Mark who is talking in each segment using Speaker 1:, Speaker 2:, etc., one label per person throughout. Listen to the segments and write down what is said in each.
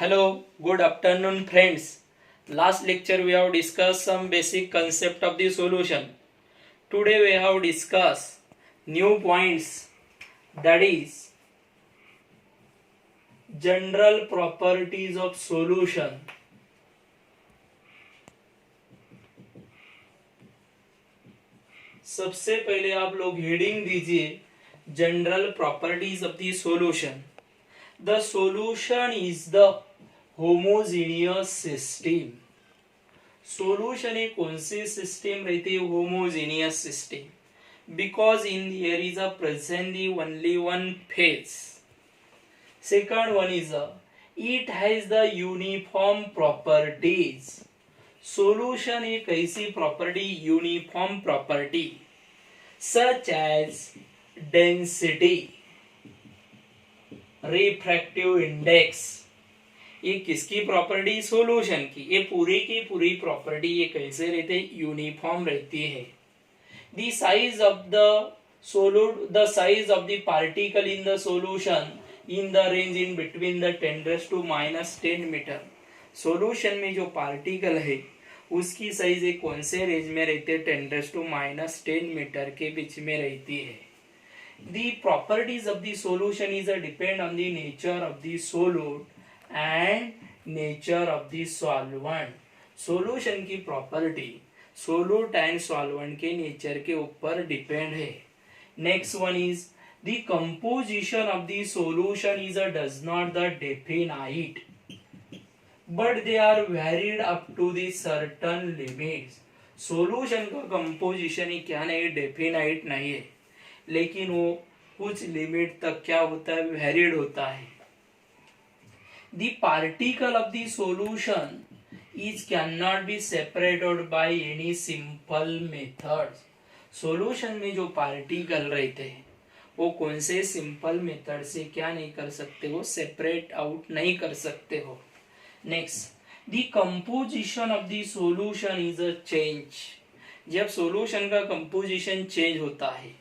Speaker 1: Hello, good afternoon friends. Last lecture we have discussed some basic concept of the solution. Today we have discussed new points, that is general properties of solution. सबसे पहले आप लोग heading दीजिए general properties of the solution. The solution is the homogeneous system. Solution एक कौन सी system रहती है? Homogeneous system. Because in there is a presently only one phase. Second one is it has the uniform properties. Solution एक ऐसी property, uniform property, such as density, refractive index. ये किसकी property? Solution की. ये पूरी की पूरी प्रॉपर्टी ये कैसे रहते? यूनिफॉर्म रहती है. The size of the solute, the size of the particle in the solution in the range in between the 10⁻⁻10 metre. Solution में जो पार्टिकल है उसकी साइज एक कौन से रेंज में रहते? 10⁻10 मीटर के बीच में रहती है. The properties of the solution is depend on the nature of the solute and nature of the solvent. Solution की property solute and solvent के nature के ऊपर depend है. Next one is the composition of the solution is does not the definite, but they are varied up to the certain limits. Solution का composition ही क्या नहीं? definite नहीं है, लेकिन वो कुछ लिमिट तक क्या होता है? वेरिड होता है. The particle of the solution is can not be separated by any simple method. Solution में जो पार्टिकल रहते हैं वो कौन से सिंपल मेथड से क्या नहीं कर सकते हो? सेपरेट आउट नहीं कर सकते हो. Next, the composition of the solution is a change. जब सॉल्यूशन का कंपोजिशन चेंज होता है,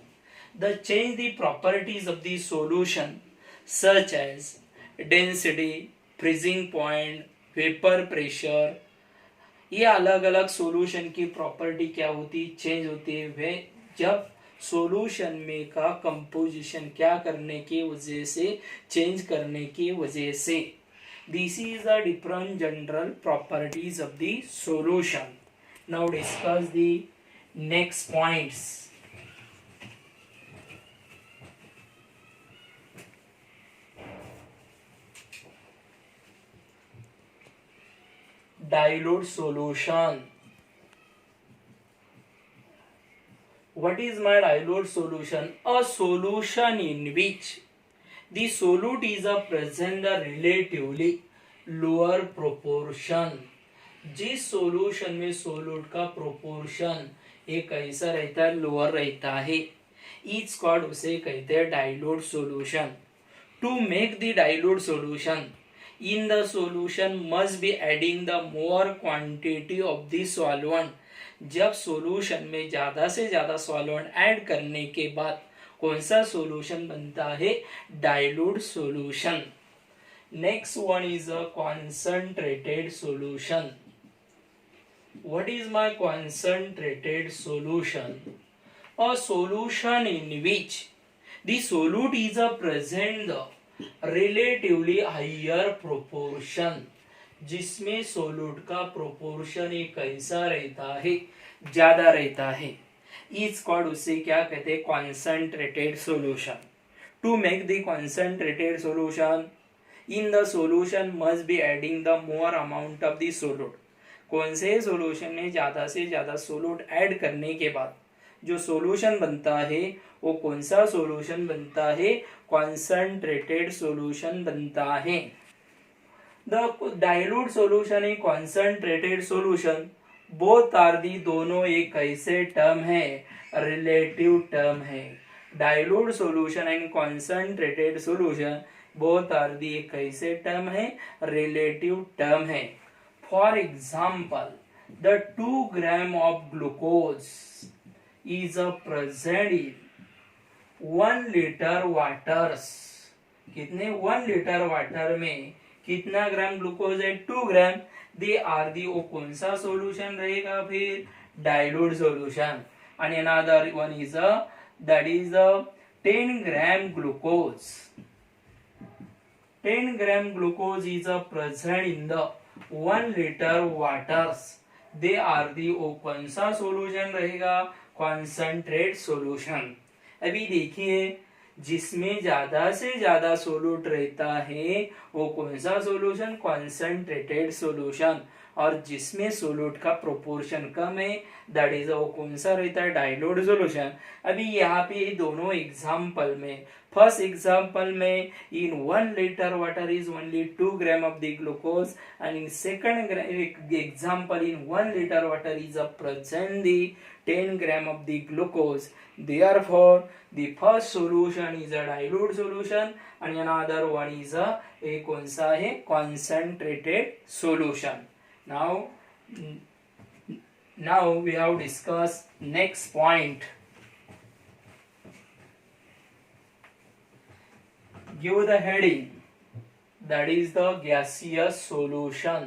Speaker 1: the change the properties of the solution such as density, freezing point, vapor pressure. ये अलग अलग सॉल्यूशन की प्रॉपर्टी क्या होती? चेंज होती है. वे जब सॉल्यूशन में का कंपोजिशन क्या करने की वजह से? चेंज करने की वजह से. This is the different general properties of the solution. Now discuss the next points. Dilute solution. What is my dilute solution? A solution in which the solute is a present a relatively lower proportion. जिस solution में solute का proportion एक ऐसा रहता है, lower रहता है, etch called, उसे कहते हैं dilute solution. To make the dilute solution, in the solution must be adding the more quantity of the solvent. जब सॉल्यूशन में ज्यादा से ज्यादा सॉल्वेंट ऐड करने के बाद कौन सा सॉल्यूशन बनता है? Dilute solution. Next one is a concentrated solution. What is my concentrated solution? A solution in which the solute is a present the relatively higher proportion. जिसमें सोल्यूट का प्रोपोर्शन एक कैसा रहता है? ज्यादा रहता है. इस कॉल्ड, उसे क्या कहते हैं? Concentrated solution. To make the concentrated solution, in the solution must be adding the more amount of the solute. कौन से सॉल्यूशन में ज्यादा से ज्यादा सोल्यूट ऐड करने के बाद जो सॉल्यूशन बनता है वो कौन सा सॉल्यूशन बनता है? कॉन्संट्रेटेड सॉल्यूशन बनता है. The dilute solution a concentrated solution, both are the, दोनों एक कैसे टर्म है? रिलेटिव टर्म है. Dilute solution and concentrated solution both are the, एक कैसे टर्म है? रिलेटिव टर्म है. For example, the 2 gram of glucose is a present in 1 litre water. कितने? 1 लीटर वाटर में कितना ग्राम ग्लूकोज है, 2 ग्राम, दे आर दी, वो कौन सा सॉल्यूशन रहेगा फिर, dilute solution. And another one is that is 10 gram glucose. 10 gram glucose is present in the 1 liter waters. They are the, वो कौन सा सोल्यूशन रहेगा, कॉन्सेंट्रेट सोल्यूशन. अभी देखिए जिसमें ज्यादा से ज्यादा सोल्यूट रहता है वो कौन सा सोल्यूशन, कॉन्सेंट्रेटेड सोल्यूशन. और जिसमें सोल्यूट का प्रोपोर्शन कम है दैट इज वो कौन सा रहता है, डाइल्यूट सोल्यूशन. अभी यहाँ पे दोनों एग्जाम्पल में, फर्स्ट एग्जाम्पल में इन 1 liter water is only 2 gram of the glucose, and in second example in 1 liter water is present the 10 gram of the glucose. Therefore the first solution is a dilute solution and another one is a कौन सा है, concentrated solution. Now we have discussed next point. Give the heading, that is the gaseous solution.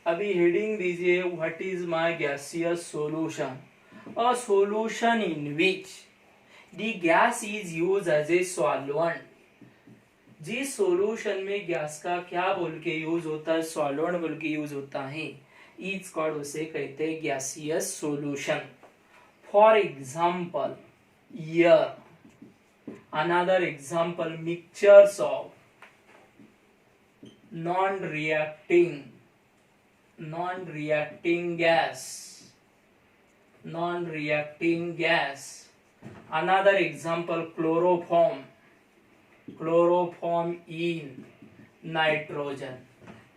Speaker 1: अभी heading दीजिए, what is my gaseous solution. A solution in which the gas is used as a solvent. जिस solution में gas का क्या बोल के use होता है, सॉल्वेंट बोल के यूज होता है, इज कॉल्ड, उसे कहते हैं gaseous solution. For example air. Another example, mixtures of non-reacting gas. Another example, chloroform in nitrogen.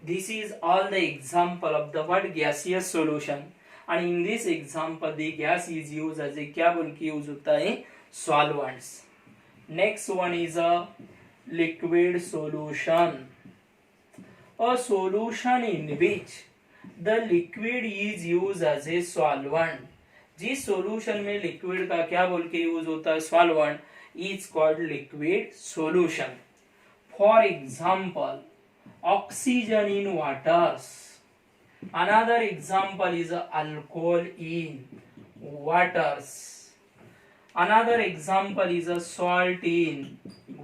Speaker 1: This is all the example of the what, gaseous solution. And in this example the gas is used as a, क्या बोल के use होता है, solvents. Next one is a liquid solution. A solution in which the liquid is used as a solvent. जिस solution में liquid का क्या बोल के यूज होता है, solvent, is called liquid solution. For example, oxygen in waters. Another example is alcohol in waters. Another example is a salt in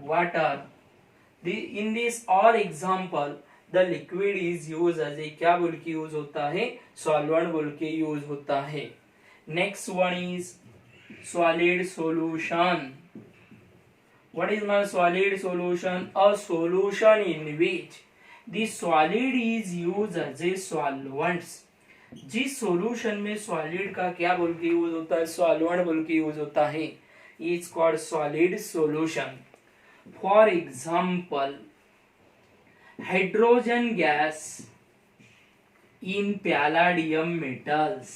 Speaker 1: water. In this all example the liquid is used as a, क्या बोल के use होता है, solvent बोल के use होता है. Next one is solid solution. What is my solid solution? A solution in which the solid is used as a solvent. जिस सॉल्यूशन में सॉलिड का क्या बोल के यूज होता है, सॉल्वेंट बोल के यूज होता है, is called solid solution. For example hydrogen gas in palladium metals.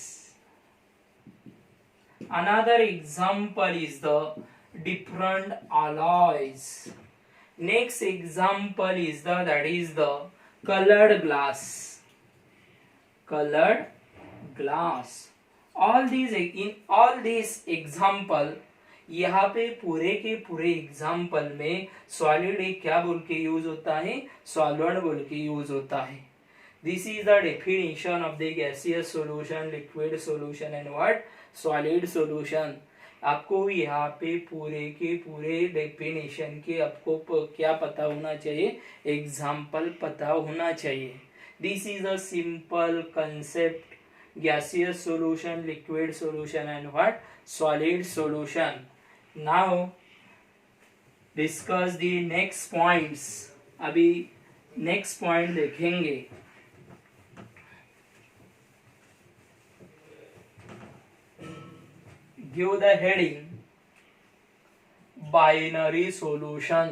Speaker 1: Another example is the different alloys. Next example is the, that is the colored glass. in all these example, यहाँ पे पूरे के पूरे example में solid एक क्या बोल के यूज होता है, सॉल्वेंट बोल के यूज होता है. This is the definition of the gaseous solution, liquid solution and what, solid solution. आपको यहाँ पे पूरे के पूरे डेफिनेशन के आपको क्या पता होना चाहिए, एग्जाम्पल पता होना चाहिए. This is a simple concept, gaseous solution, liquid solution and what, solid solution. Now discuss the next points. अभी next point देखेंगे. Give the heading, binary solution.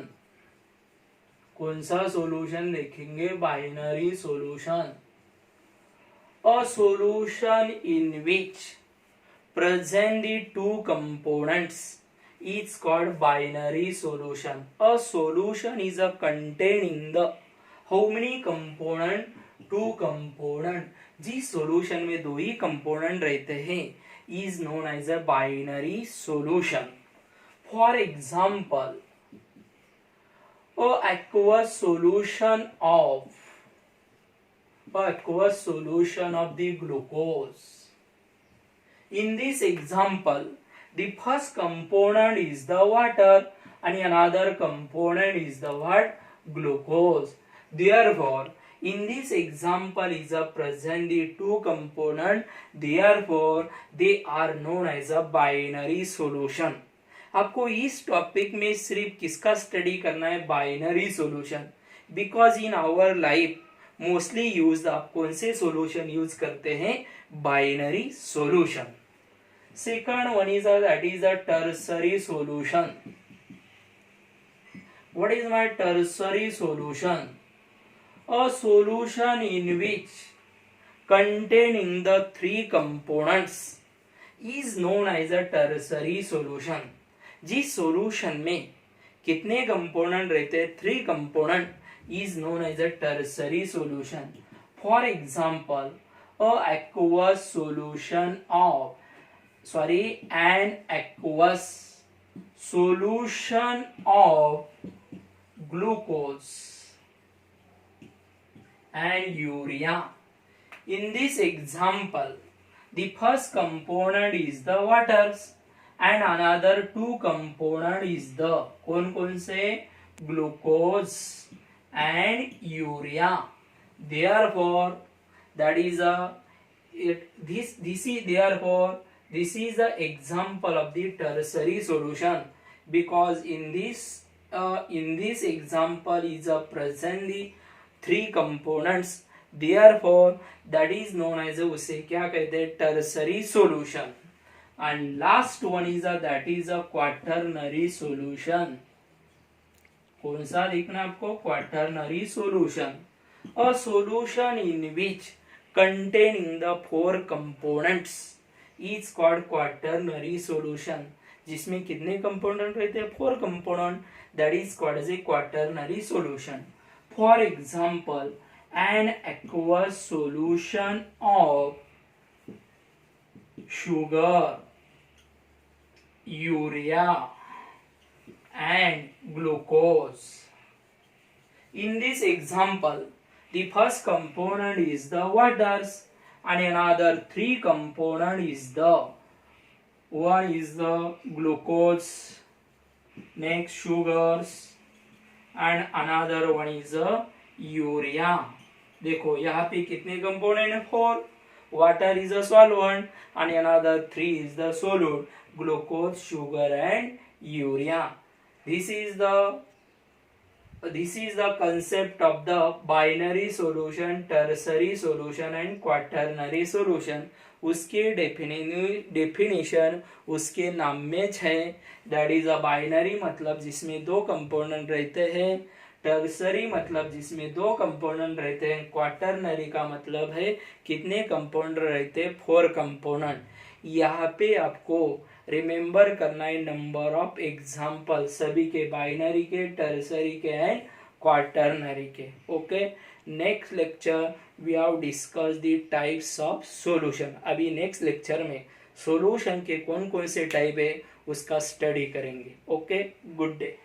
Speaker 1: कौन सा सॉल्यूशन देखेंगे, binary solution. A solution in which present the two components is called binary solution. A solution is a containing the how many component, two component. जिस solution में दो ही component रहते हैं is known as a binary solution. For example, aqueous solution of the glucose. In this example, the first component is the water and another component is the what? Glucose. Therefore, in this example is a present the two component, therefore they are known as a binary solution. आपको इस topic में सिर्फ किसका study करना है? Binary solution. Because in our life mostly use आप कौन से सॉल्यूशन यूज करते हैं? Binary solution. Second one is that is a tertiary solution. What is my tertiary solution? A solution in which containing the three components is known as a tertiary solution. जिस solution में कितने component रहते हैं? 3 component is known as a tertiary solution. For example, an aqueous solution of glucose and urea. In this example, the first component is the waters and another two component is the कौन से? Glucose and urea. Therefore, that is this is the example of the tertiary solution, because in this example is present the 3 components. Therefore, that is known as उसे क्या कहते हैं? tertiary solution. And last one is that is a quaternary solution. कौन सा लिखना आपको? quaternary solution. A solution in which containing the 4 components is called quaternary solution. जिसमें कितने कंपोनेंट रहते हैं? 4 component. That is called as a quaternary solution. For example, an aqueous solution of sugar, urea and glucose. In this example, the first component is the waters and another 3 component is the one is the glucose, next sugars and another one is the urea. देखो यहाँ पे कितने component है? 4. Water is a solvent and another 3 is the solute, glucose, sugar and urea. This is the concept of the binary solution, tertiary solution and quaternary solution. उसके definition उसके नाम में है. दैट इज अ बाइनरी मतलब जिसमें 2 component रहते हैं. Tertiary मतलब जिसमें 2 कंपोनेंट रहते हैं. क्वाटरनरी का मतलब है कितने कंपोनेंट रहते हैं? 4 कंपोनेंट. यहाँ पे आपको रिमेम्बर करना है नंबर ऑफ एग्जाम्पल सभी के, बाइनरी के, टर्सरी के एंड क्वाटरनरी के. Okay, next lecture we have discuss the types of solution. अभी नेक्स्ट लेक्चर में सॉल्यूशन के कौन कौन से टाइप है उसका स्टडी करेंगे. Okay, good day.